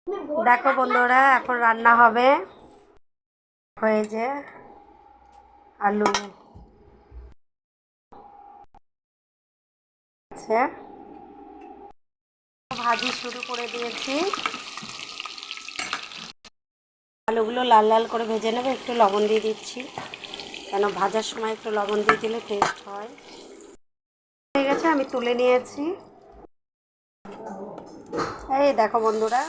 দেখো বন্ধুরা, এখন রান্না হবে হয়েছে আলু আছে, ভাজি শুরু করে দিয়েছি। আলুগুলো লাল লাল করে ভেজে নেবে, একটু লবণ দিয়ে দিচ্ছি, কেন ভাজার সময় একটু লবণ দিয়ে দিলে টেস্ট হয়। হয়ে গেছে, আমি তুলে নিয়েছি। এই দেখো বন্ধুরা,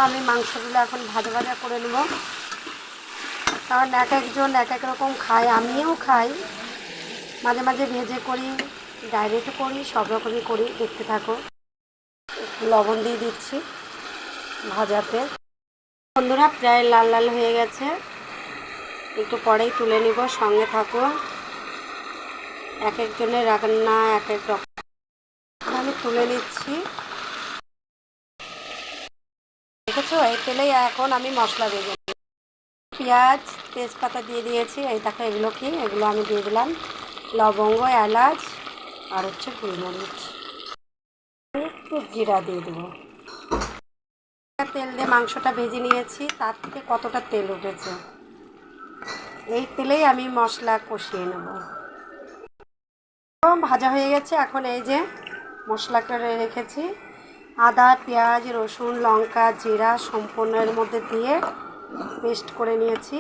আমি মাংসগুলো এখন ভাজা ভাজা করে নেব, কারণ এক একজন এক এক রকম খায়, আমিও খাই, মাঝে মাঝে ভেজে করি, ডাইরেক্ট করি, সব রকমই করি। দেখতে থাকো, একটু লবণ দিয়ে দিচ্ছি ভাজাতে। বন্ধুরা প্রায় লাল লাল হয়ে গেছে, একটু পরেই তুলে নিব, সঙ্গে থাকো। এক একজনের রান্না এক এক রকম, আমি তুলে নিচ্ছি। দেখেছো, এই তেলেই এখন আমি মশলা দেবো। পেঁয়াজ তেজপাতা দিয়ে দিয়েছি। এই দেখো, এগুলো কি, এগুলো আমি দিয়ে দিলাম লবঙ্গ, এলাচ আর হচ্ছে গোলমরিচ, একটু জিরা দিয়ে দেবো। তেল দিয়ে মাংসটা ভেজে নিয়েছি, তার থেকে কতটা তেল উঠেছে। এই তেলেই আমি মশলা কষিয়ে নেব। ভাজা হয়ে গেছে, এখন এই যে মশলা করে রেখেছি, আদা, পেঁয়াজ, রসুন, লঙ্কা, জিরা সম্পূর্ণ এর মধ্যে দিয়ে পেস্ট করে নিয়েছি।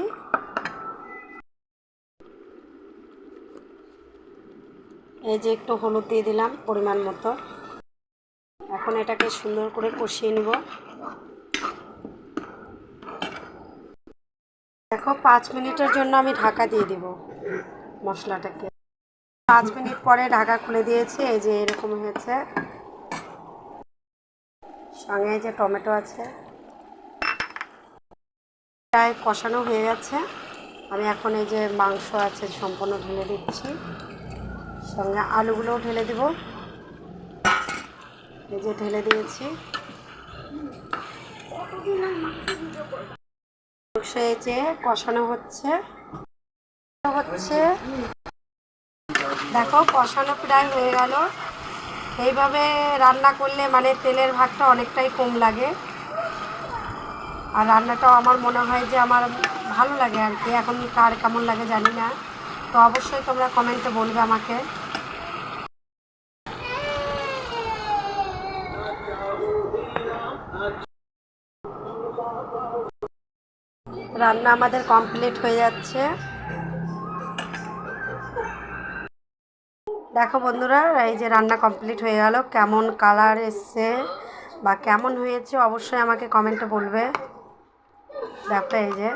এই যে একটু হলুদ দিয়ে দিলাম পরিমাণ মতো। এখন এটাকে সুন্দর করে কষিয়ে নিব। দেখো, 5 মিনিটের জন্য আমি ঢাকা দিয়ে দিব মশলাটাকে। 5 মিনিট পরে ঢাকা খুলে দিয়েছি। এই যে এরকম হয়েছে, সঙ্গে এই যে টমেটো আছে, প্রায় কষানো হয়ে গেছে। আমি এখন এই যে মাংস আছে সম্পূর্ণ ঢেলে দিচ্ছি, সঙ্গে আলুগুলোও ঢেলে দেব। এই যে ঢেলে দিয়েছি। মাংস এই যে কষানো হচ্ছে। দেখো, কষানো প্রায় হয়ে গেল। এইভাবে রান্না করলে মানে তেলের ভাগটা অনেকটাই কম লাগে, আর রান্নাটাও আমার মনে হয় যে আমার ভালো লাগে আর কি। এখন কার কেমন লাগে জানি না, তো অবশ্যই তোমরা কমেন্টে বলবে আমাকে। রান্না আমাদের কমপ্লিট হয়ে যাচ্ছে। দেখো বন্ধুরা, এই যে রান্না কমপ্লিট হয়ে গেল। কেমন কালার এসছে বা কেমন হয়েছে অবশ্যই আমাকে কমেন্টে বলবে। দেখো, এই যে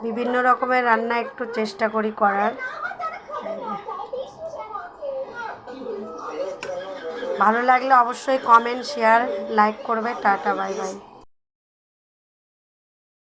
বিভিন্ন রকমের রান্না একটু চেষ্টা করি করার। ভালো লাগলে অবশ্যই কমেন্ট, শেয়ার, লাইক করবে। Tata, bye bye.